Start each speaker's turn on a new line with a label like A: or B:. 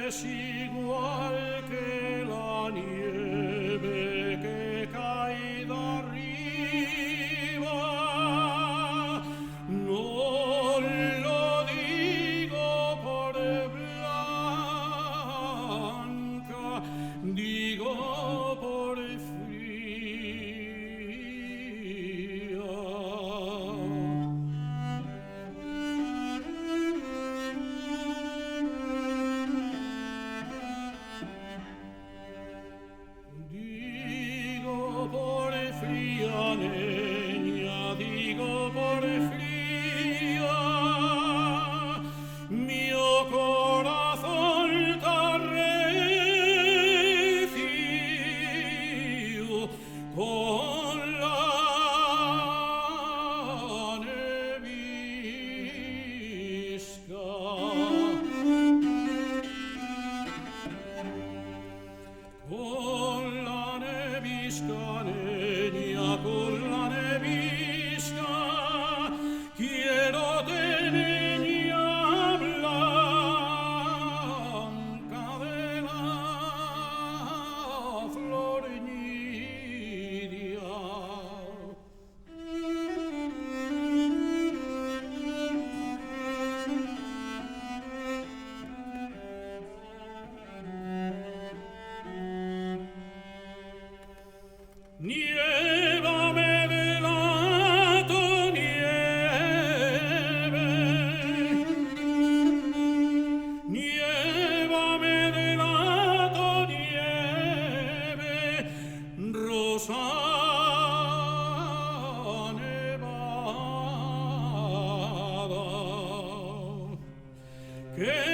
A: es igual que la nieve que cae de arriba. No lo digo por blanca, digo por fría. Digo por fría, niña, digo por fría, mio corazón tan recio con la nevisca. Con la nevisca, niña, con la nevisca, quiero de niña blanca de la flor nidia. Niévame delato, nieve, niévame delato, nieve, rosa nevada, que